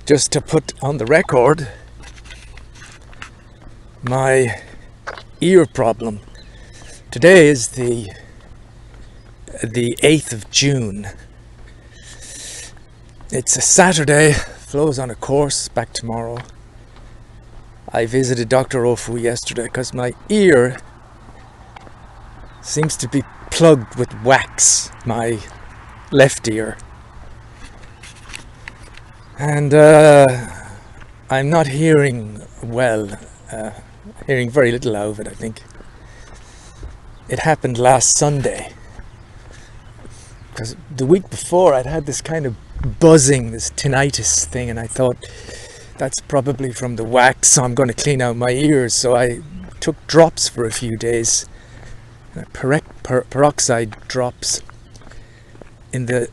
Just to put on the record my ear problem. Today is the 8th of June. It's a Saturday. Flo's on a course back tomorrow. I visited Dr. Ofu yesterday because my ear seems to be plugged with wax, my left ear. And I'm not hearing well, hearing very little out of it, I think. It happened last Sunday, because the week before I'd had this kind of buzzing, this tinnitus thing, and I thought that's probably from the wax, so I'm going to clean out my ears. So I took drops for a few days, peroxide drops in the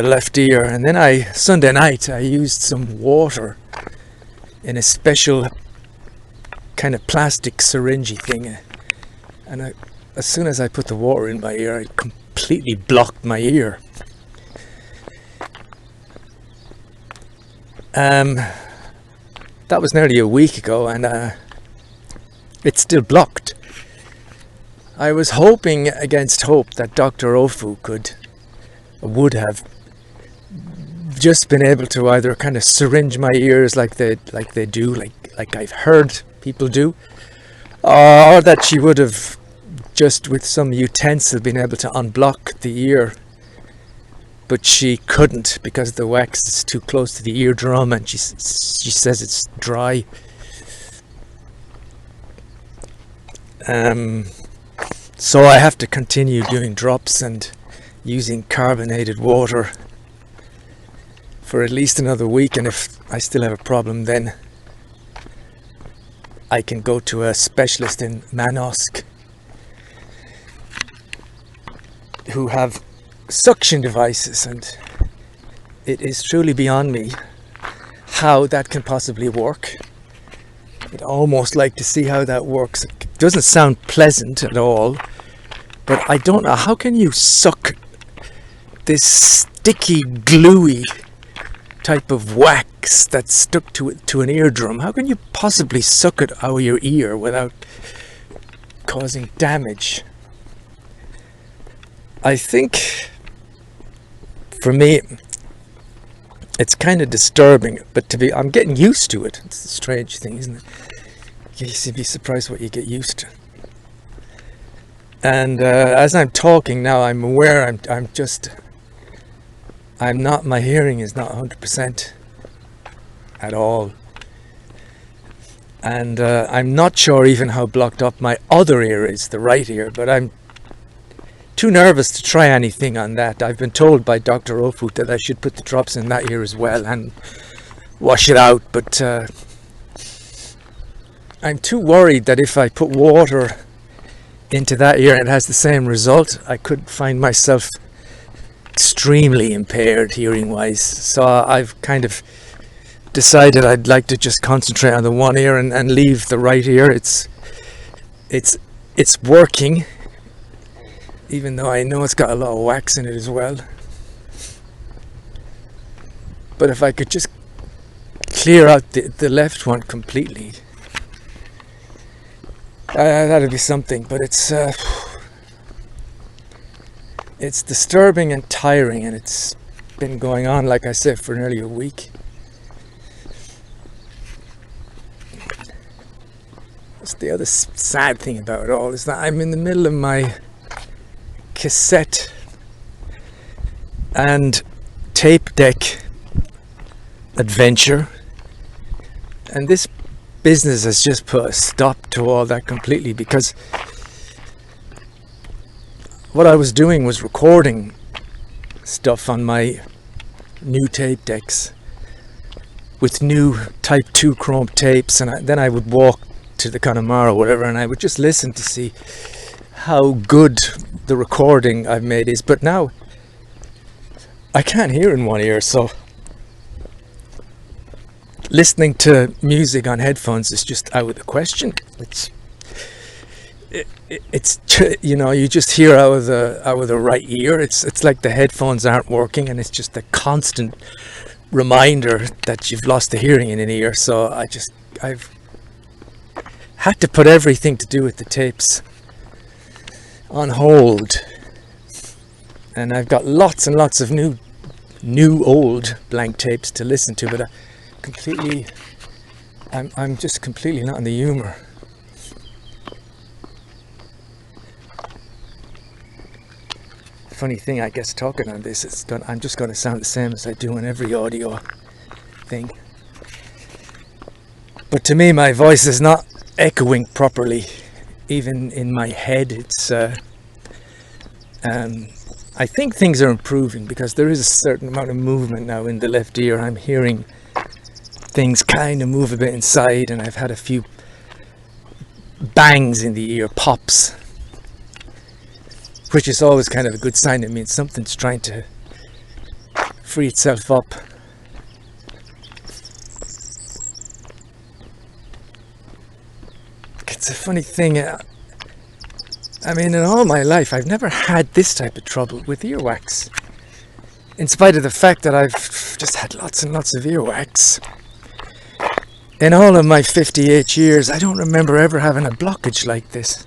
left ear, and then Sunday night I used some water in a special kind of plastic syringy thing, and as soon as I put the water in my ear, it completely blocked my ear. That was nearly a week ago, and it's still blocked. I was hoping against hope that Dr. Ofu would have just been able to either kind of syringe my ears like they do, like I've heard people do, or that she would have just with some utensil been able to unblock the ear. But she couldn't, because the wax is too close to the eardrum, and she says it's dry. So I have to continue doing drops and using carbonated water for at least another week, and if I still have a problem, then I can go to a specialist in Manosque who have suction devices, and it is truly beyond me how that can possibly work. I'd almost like to see how that works. It doesn't sound pleasant at all, but I don't know, how can you suck this sticky, gluey type of wax that's stuck to an eardrum? How can you possibly suck it out of your ear without causing damage? I think for me it's kind of disturbing, but I'm getting used to it. It's a strange thing, isn't it? You'd be surprised what you get used to. And as I'm talking now, I'm aware my hearing is not 100% at all. And I'm not sure even how blocked up my other ear is, the right ear, but I'm too nervous to try anything on that. I've been told by Dr. Ofu that I should put the drops in that ear as well and wash it out, but I'm too worried that if I put water into that ear and it has the same result, I could find myself extremely impaired hearing wise. So I've kind of decided I'd like to just concentrate on the one ear and leave the right ear. It's working, even though I know it's got a lot of wax in it as well. But if I could just clear out the left one completely, that'd be something. But it's disturbing and tiring, and it's been going on, like I said, for nearly a week. That's the other sad thing about it all, is that I'm in the middle of my cassette and tape deck adventure, and this business has just put a stop to all that completely, because what I was doing was recording stuff on my new tape decks with new Type 2 chrome tapes, and then I would walk to the Connemara or whatever, and I would just listen to see how good the recording I've made is. But now I can't hear in one ear, so listening to music on headphones is just out of the question. it's you know, you just hear out of the right ear. It's like the headphones aren't working, and it's just a constant reminder that you've lost the hearing in an ear. So I've had to put everything to do with the tapes on hold, and I've got lots and lots of new old blank tapes to listen to, but I'm just completely not in the humor. Funny thing, I guess, talking on this, I'm just going to sound the same as I do in every audio thing. But to me, my voice is not echoing properly, even in my head. It's I think things are improving because there is a certain amount of movement now in the left ear. I'm hearing things kind of move a bit inside, and I've had a few bangs in the ear, pops, which is always kind of a good sign. It means something's trying to free itself up. It's a funny thing. I mean, in all my life, I've never had this type of trouble with earwax. In spite of the fact that I've just had lots and lots of earwax. In all of my 58 years, I don't remember ever having a blockage like this.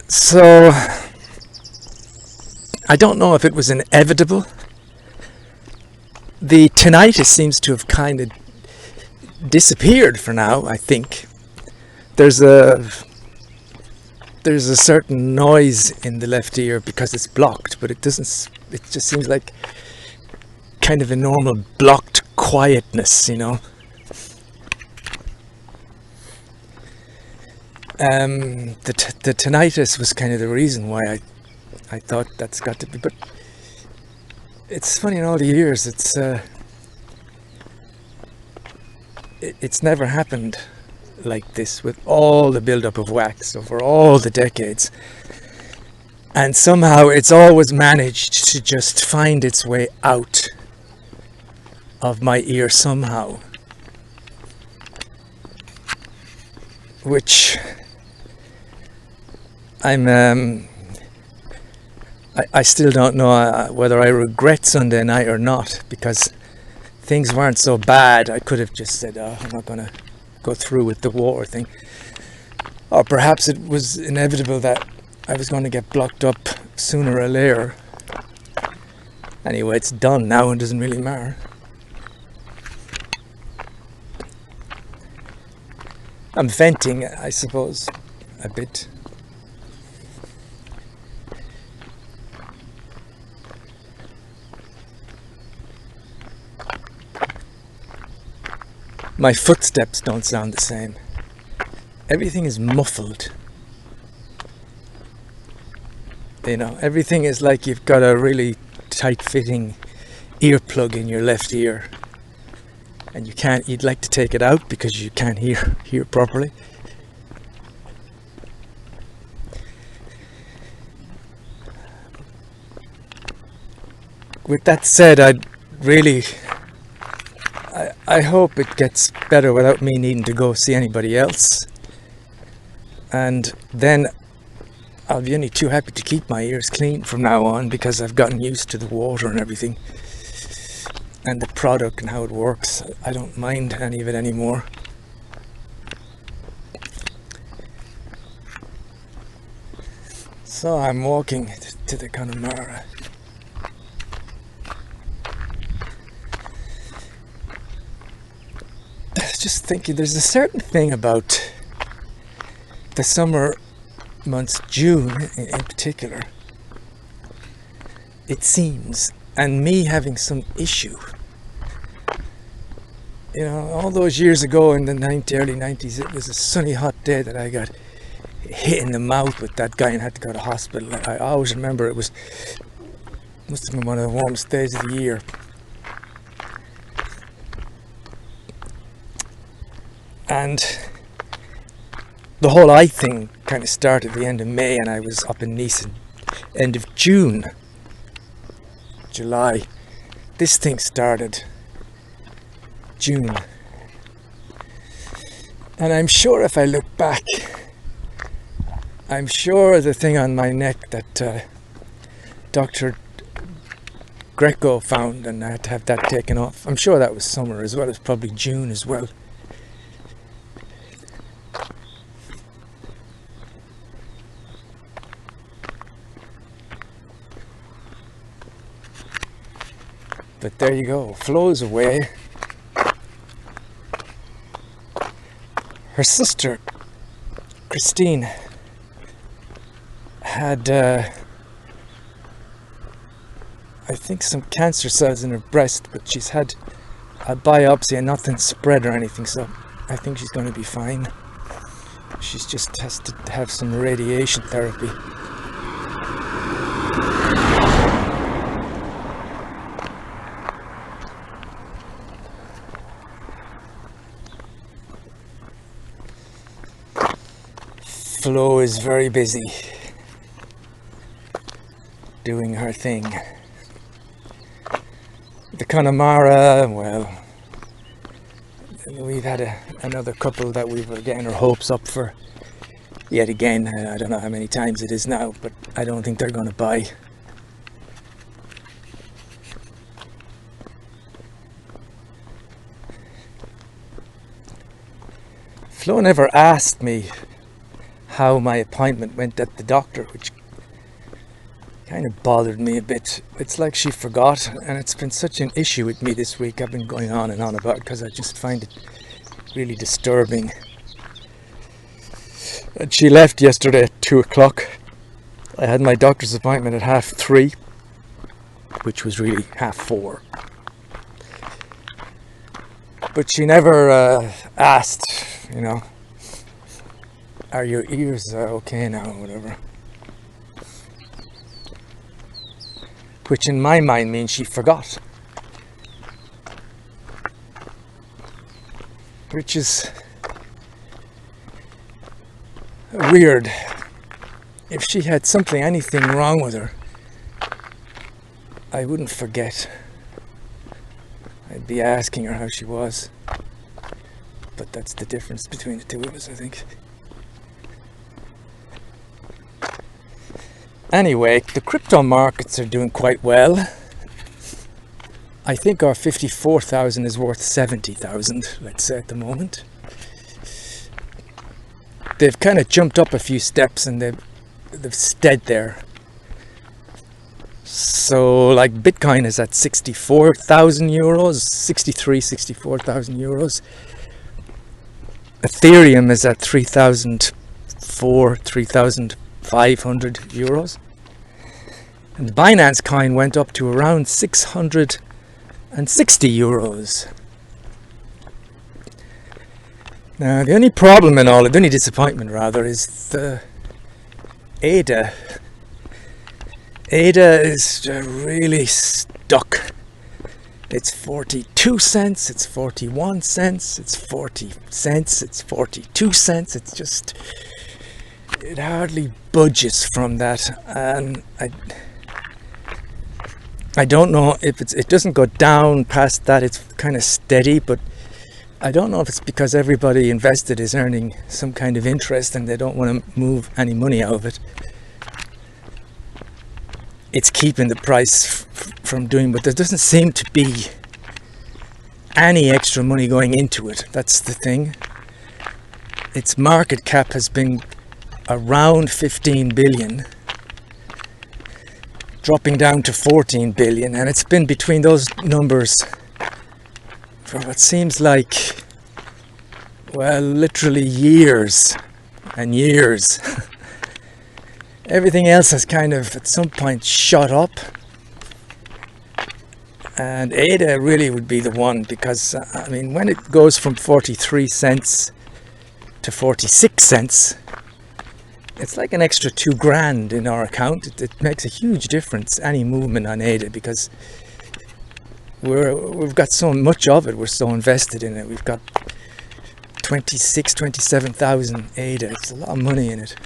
So, I don't know if it was inevitable. The tinnitus seems to have kind of disappeared for now, I think. There's a certain noise in the left ear because it's blocked, but it just seems like kind of a normal blocked quietness, you know. The tinnitus was kind of the reason why I thought that's got to be, but it's funny, in all the years, it's never happened like this with all the build-up of wax over all the decades, and somehow it's always managed to just find its way out of my ear somehow, which I still don't know whether I regret Sunday night or not, because things weren't so bad. I could have just said, oh, I'm not going to go through with the water thing. Or perhaps it was inevitable that I was going to get blocked up sooner or later. Anyway, it's done now and doesn't really matter. I'm venting, I suppose, a bit. My footsteps don't sound the same. Everything is muffled. You know, everything is like you've got a really tight-fitting earplug in your left ear, and you'd like to take it out because you can't hear properly. With that said, I hope it gets better without me needing to go see anybody else. And then I'll be only too happy to keep my ears clean from now on, because I've gotten used to the water and everything, and the product and how it works. I don't mind any of it anymore. So I'm walking to the Connemara. Just thinking, there's a certain thing about the summer months, June in particular, it seems, and me having some issue. You know, all those years ago in the early 90s, it was a sunny hot day that I got hit in the mouth with that guy and had to go to hospital. I always remember must have been one of the warmest days of the year. And the whole eye thing kind of started at the end of May, and I was up in Nice end of June, July. This thing started June. And I'm sure if I look back I'm sure the thing on my neck that Dr. Greco found, and I had to have that taken off. I'm sure that was summer as well. It's probably June as well. But there you go, Flo's away. Her sister, Christine, had, I think, some cancer cells in her breast, but she's had a biopsy and nothing spread or anything, so I think she's going to be fine. She's just has to have some radiation therapy. Flo is very busy doing her thing. The Connemara, well, we've had another couple that we were getting our hopes up for yet again. I don't know how many times it is now, but I don't think they're going to buy. Flo never asked me how my appointment went at the doctor, which kind of bothered me a bit. It's like she forgot, and it's been such an issue with me this week. I've been going on and on about it because I just find it really disturbing. And she left yesterday at 2 o'clock. I had my doctor's appointment at 3:30, which was really 4:30. But she never asked, you know, are your ears okay now, or whatever. Which in my mind means she forgot. Which is weird. If she had something, anything wrong with her, I wouldn't forget. I'd be asking her how she was. But that's the difference between the two of us, I think. Anyway, the crypto markets are doing quite well. I think our 54,000 is worth 70,000, let's say, at the moment. They've kind of jumped up a few steps and they've stayed there. So, like, Bitcoin is at 64,000 euros, 64,000 euros. Ethereum is at 3,500 euros. And Binance coin went up to around 660 euros. Now, the only problem in all, the only disappointment rather, is the ADA. ADA is really stuck. It's 42 cents, it's 41 cents, it's 40 cents, it's 42 cents. It's just, it hardly budges from that. And I don't know if it doesn't go down past that. It's kind of steady, but I don't know if it's because everybody invested is earning some kind of interest and they don't want to move any money out of it. It's keeping the price from doing, but there doesn't seem to be any extra money going into it. That's the thing. Its market cap has been around 15 billion, dropping down to 14 billion, and it's been between those numbers for what seems like, well, literally years and years. Everything else has kind of at some point shot up, and ADA really would be the one, because I mean, when it goes from 43 cents to 46 cents, it's like an extra $2,000 in our account. It makes a huge difference, any movement on ADA, because we've got so much of it. We're so invested in it. We've got 27,000 ADA. It's a lot of money in it.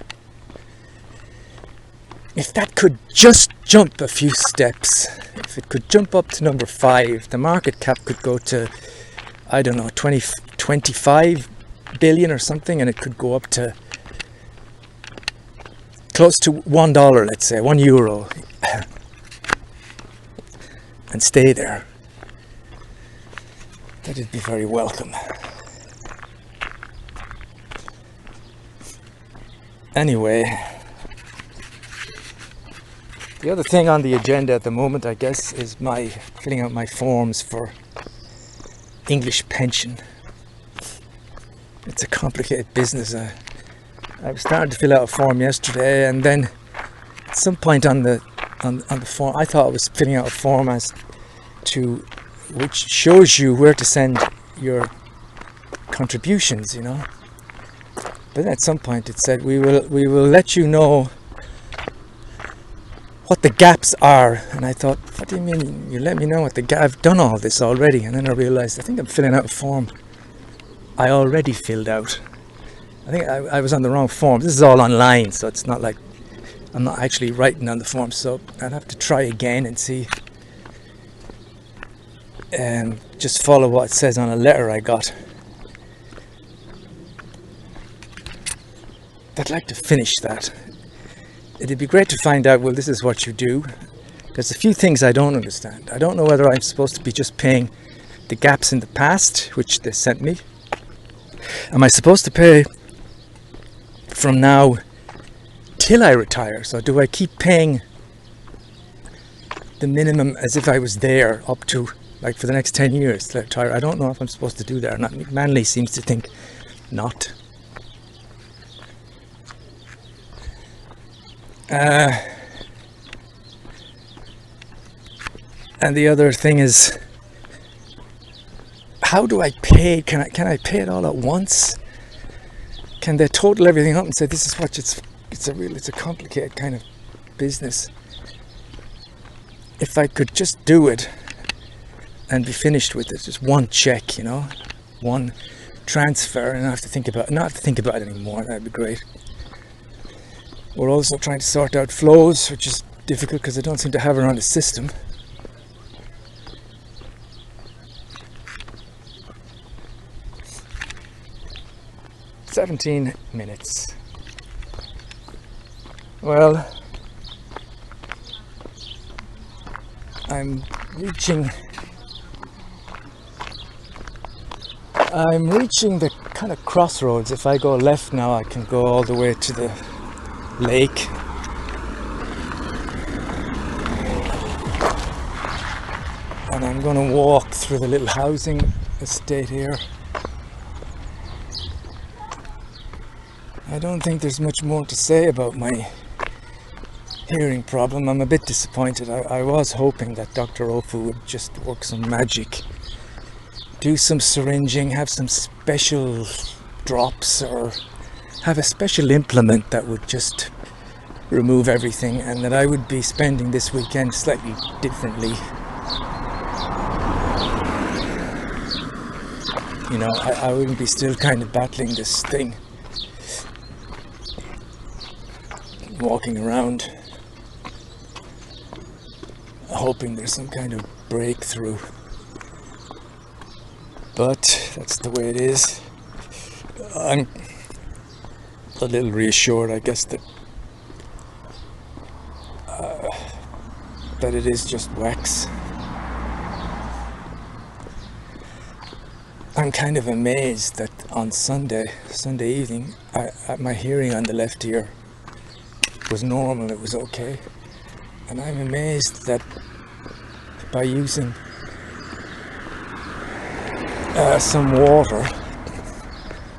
If that could just jump a few steps, if it could jump up to number 5, the market cap could go to, I don't know, 25 billion or something, and it could go up to close to $1, let's say €1, and stay there, that'd be very welcome. Anyway, the other thing on the agenda at the moment, I guess, is my filling out my forms for English pension. It's a complicated business. I was starting to fill out a form yesterday, and then at some point on the form, I thought I was filling out a form as to which shows you where to send your contributions, you know. But at some point it said we will let you know what the gaps are, and I thought, what do you mean you let me know what the gap? I've done all this already. And then I realized I think I'm filling out a form I already filled out. I think I was on the wrong form. This is all online, so it's not like I'm not actually writing on the form, so I'll have to try again and see, and just follow what it says on a letter I got. I'd like to finish that. It'd be great to find out, well, this is what you do. There's a few things I don't understand. I don't know whether I'm supposed to be just paying the gaps in the past, which they sent me. Am I supposed to pay from now till I retire? So do I keep paying the minimum as if I was there up to, like, for the next 10 years till I retire? I don't know if I'm supposed to do that or not. Manly seems to think not. And the other thing is, how do I pay? Can I pay it all at once? Can they total everything up and say this is what it's a complicated kind of business? If I could just do it and be finished with it, just one check, you know, one transfer, and not have to think about it anymore. That'd be great. We're also trying to sort out flows, which is difficult because I don't seem to have her on the system. "17 minutes. Well, I'm reaching the kind of crossroads. If I go left now, I can go all the way to the lake. And I'm going to walk through the little housing estate here. I don't think there's much more to say about my hearing problem. I'm a bit disappointed. I was hoping that Dr. Ofu would just work some magic, do some syringing, have some special drops, or have a special implement that would just remove everything, and that I would be spending this weekend slightly differently. You know, I wouldn't be still kind of battling this thing, walking around hoping there's some kind of breakthrough. But that's the way it is. I'm a little reassured, I guess, that it is just wax. I'm kind of amazed that on Sunday evening, my hearing on the left ear was normal, it was okay. And I'm amazed that by using some water,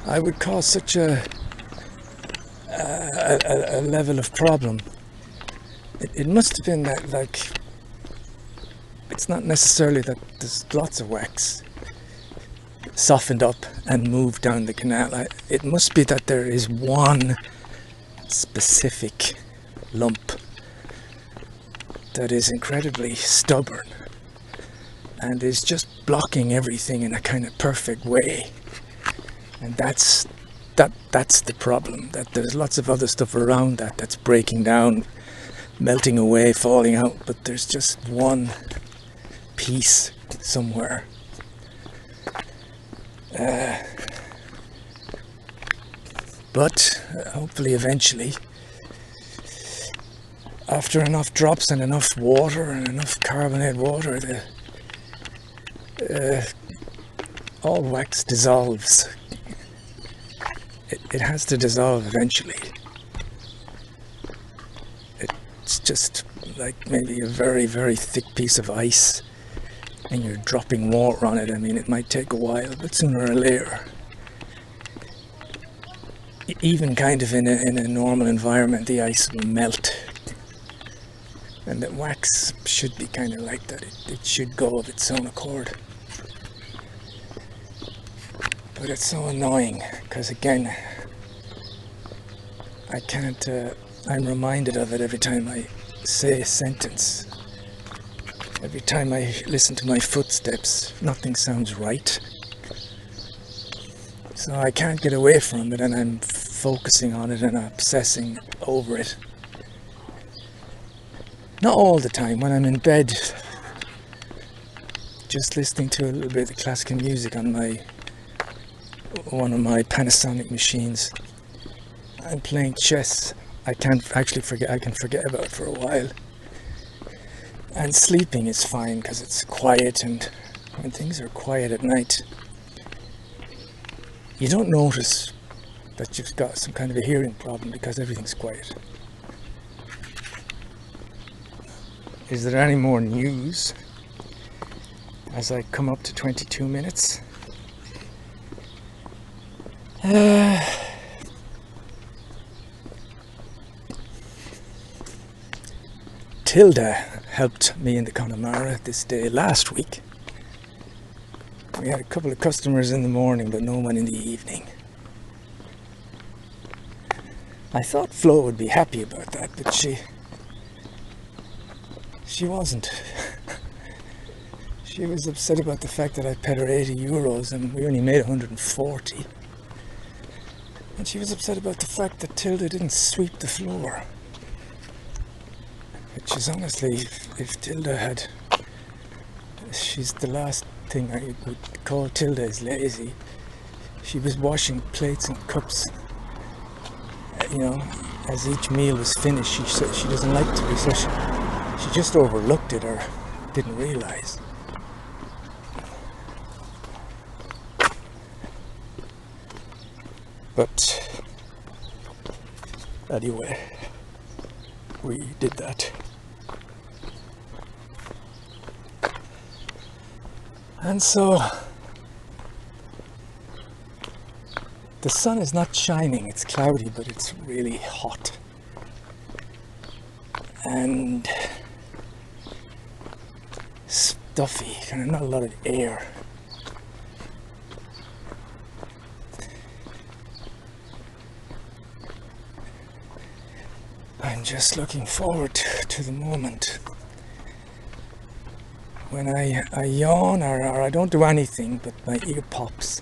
I would cause such a level of problem. It must have been that, like, it's not necessarily that there's lots of wax softened up and moved down the canal. It must be that there is one specific lump that is incredibly stubborn and is just blocking everything in a kind of perfect way. And that's the problem, that there's lots of other stuff around that's breaking down, melting away, falling out, but there's just one piece somewhere. But hopefully eventually after enough drops and enough water and enough carbonated water, all wax dissolves. It has to dissolve eventually. It's just like maybe a very, very thick piece of ice and you're dropping water on it. I mean, it might take a while, but sooner or later, even kind of in a normal environment, the ice will melt. And the wax should be kind of like that. It should go of its own accord. But it's so annoying because, again, I can't, I'm reminded of it every time I say a sentence. Every time I listen to my footsteps, nothing sounds right. So I can't get away from it, and I'm focusing on it and obsessing over it. Not all the time. When I'm in bed, just listening to a little bit of classical music on one of my Panasonic machines. I'm playing chess. I can't actually forget. I can forget about it for a while. And sleeping is fine because it's quiet, and when things are quiet at night, you don't notice that you've got some kind of a hearing problem because everything's quiet. Is there any more news as I come up to 22 minutes? Tilda helped me in the Connemara this day last week. We had a couple of customers in the morning, but no one in the evening. I thought Flo would be happy about that, but she wasn't. She was upset about the fact that I paid her €80 and we only made 140. And she was upset about the fact that Tilda didn't sweep the floor. Which is honestly, if Tilda had, she's the last thing I would call Tilda is lazy. She was washing plates and cups, you know, as each meal was finished. She said she doesn't like to be, so she just overlooked it or didn't realize. But anyway, we did that. And so the sun is not shining, it's cloudy, but it's really hot. And stuffy, kind of not a lot of air. I'm just looking forward to the moment when I yawn or I don't do anything, but my ear pops.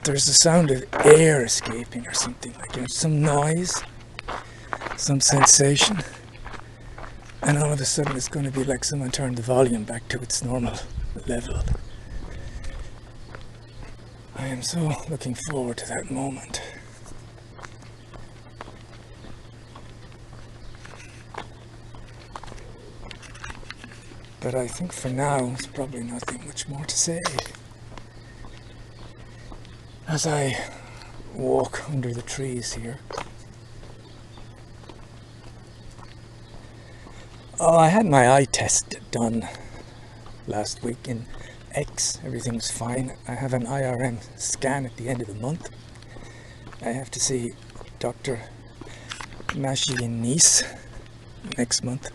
There's a sound of air escaping or something, like, you know, some noise, some sensation, and all of a sudden it's going to be like someone turned the volume back to its normal level. I am so looking forward to that moment. But I think for now, there's probably nothing much more to say. As I walk under the trees here. Oh, I had my eye test done last week in X. Everything's fine. I have an IRM scan at the end of the month. I have to see Dr. Mashi in Nice next month.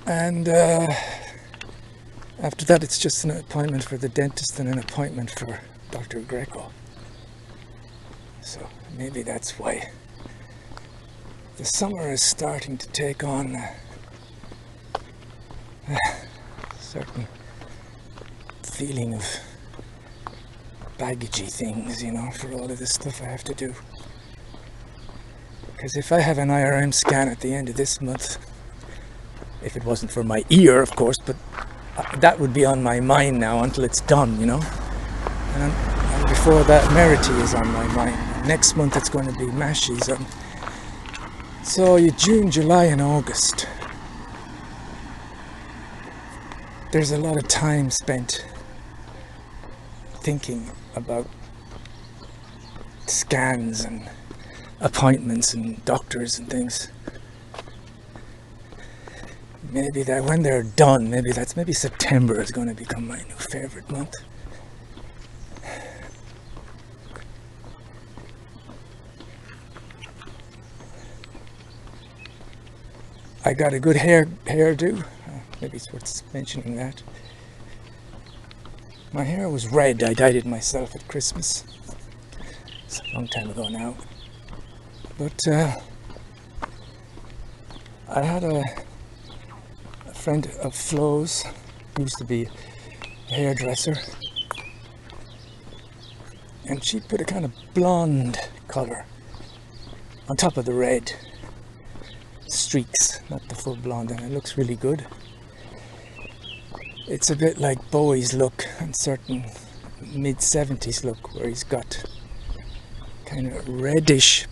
And after that, it's just an appointment for the dentist and an appointment for Dr. Greco. So maybe that's why the summer is starting to take on a certain feeling of baggagey things, you know, for all of this stuff I have to do. Because if I have an IRM scan at the end of this month, if it wasn't for my ear, of course, but that would be on my mind now until it's done, you know. And before that, Merity is on my mind. Next month it's going to be Mashi's. So you June, July and August. There's a lot of time spent thinking about scans and appointments and doctors and things. Maybe that when they're done, maybe September is going to become my new favorite month. I got a good hairdo. Maybe it's worth mentioning that. My hair was red. I dyed it myself at Christmas. It's a long time ago now. But I had a friend of Flo's, used to be a hairdresser, and she put a kind of blonde colour on top of the red streaks, not the full blonde, and it looks really good. It's a bit like Bowie's look and certain mid-70s look, where he's got kind of reddish,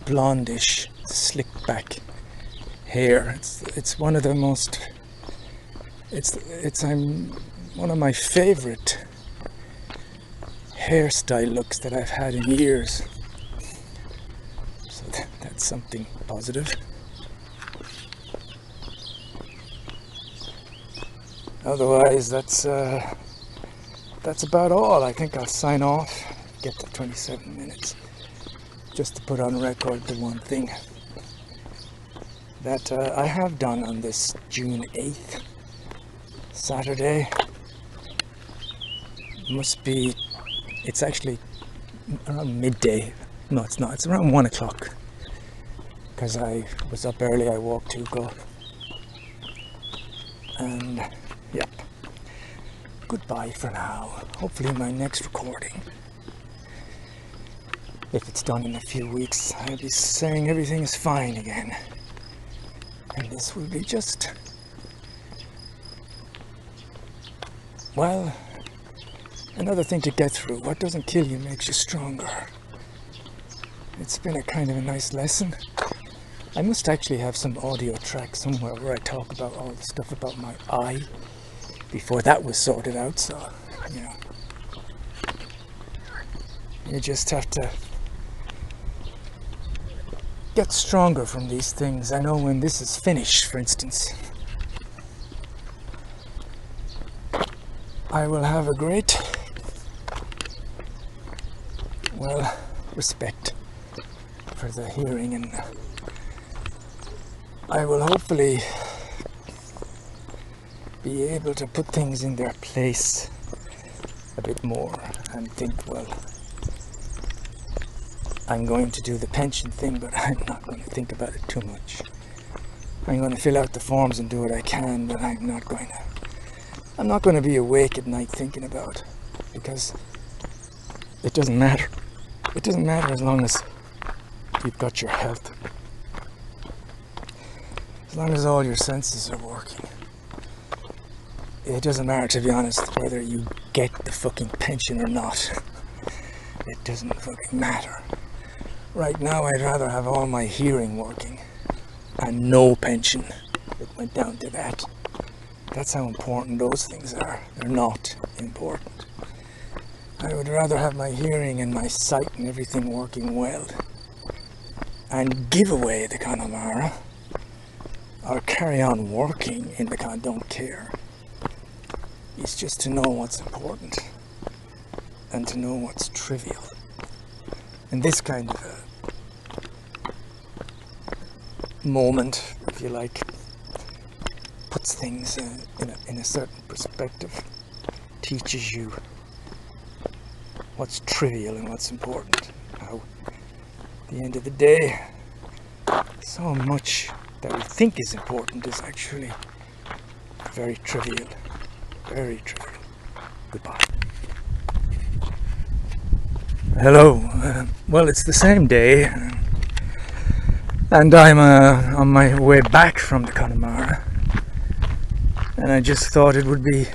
blondish, slick back hair. It's one of the most, I'm one of my favorite hairstyle looks that I've had in years. So that's something positive. Otherwise, that's about all. I think I'll sign off, get to 27 minutes, just to put on record the one thing that I have done on this June 8th, Saturday. It's actually around midday. No, it's not. It's around 1 o'clock. Because I was up early, I walked Hugo. And yep. Goodbye for now. Hopefully my next recording, if it's done in a few weeks, I'll be saying everything is fine again. And this will be just, well, another thing to get through. What doesn't kill you makes you stronger. It's been a kind of a nice lesson. I must actually have some audio track somewhere where I talk about all the stuff about my eye before that was sorted out, so, you know, you just have to get stronger from these things. I know when this is finished, for instance, I will have a great, well, respect for the hearing, and I will hopefully be able to put things in their place a bit more and think, well, I'm going to do the pension thing, but I'm not going to think about it too much. I'm going to fill out the forms and do what I can, but I'm not going to be awake at night thinking about it, because it doesn't matter. It doesn't matter as long as you've got your health. As long as all your senses are working. It doesn't matter, to be honest, whether you get the fucking pension or not. It doesn't fucking matter. Right now, I'd rather have all my hearing working and no pension. It went down to that. That's how important those things are. They're not important. I would rather have my hearing and my sight and everything working well and give away the Connemara, or carry on working in the don't care. It's just to know what's important and to know what's trivial. And this kind of a moment, if you like, puts things in a certain perspective, teaches you what's trivial and what's important. How, at the end of the day, so much that we think is important is actually very trivial. Very trivial. Goodbye. Hello. Well, it's the same day, and I'm on my way back from the Connemara, and I just thought it would be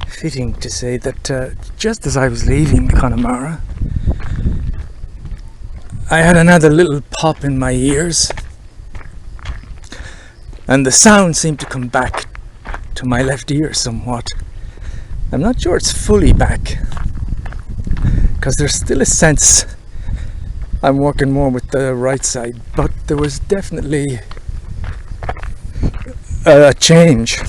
fitting to say that just as I was leaving the Connemara, I had another little pop in my ears, and the sound seemed to come back to my left ear somewhat. I'm not sure it's fully back, because there's still a sense I'm working more with the right side, but there was definitely a change.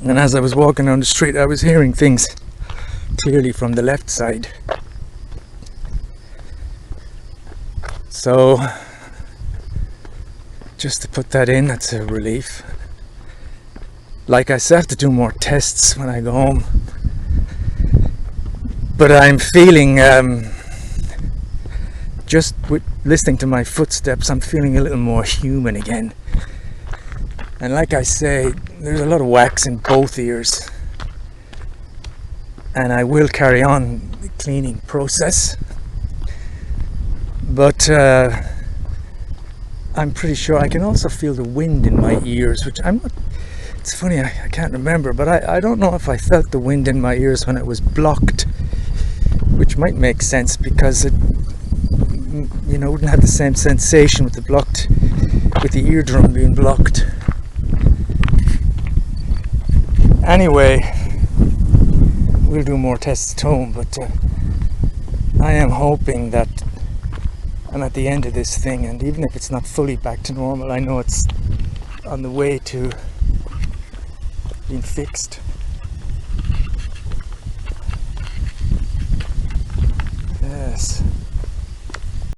And as I was walking down the street, I was hearing things clearly from the left side. So just to put that in, that's a relief. Like I said, I have to do more tests when I go home, but I'm feeling just with listening to my footsteps, I'm feeling a little more human again. And like I say, there's a lot of wax in both ears, and I will carry on the cleaning process, but I'm pretty sure I can also feel the wind in my ears, which I'm not, it's funny, I can't remember, but I don't know if I felt the wind in my ears when it was blocked, which might make sense because it, you know, wouldn't have the same sensation with the eardrum being blocked. Anyway, we'll do more tests at home, but I am hoping that I'm at the end of this thing, and even if it's not fully back to normal, I know it's on the way to being fixed. Yes.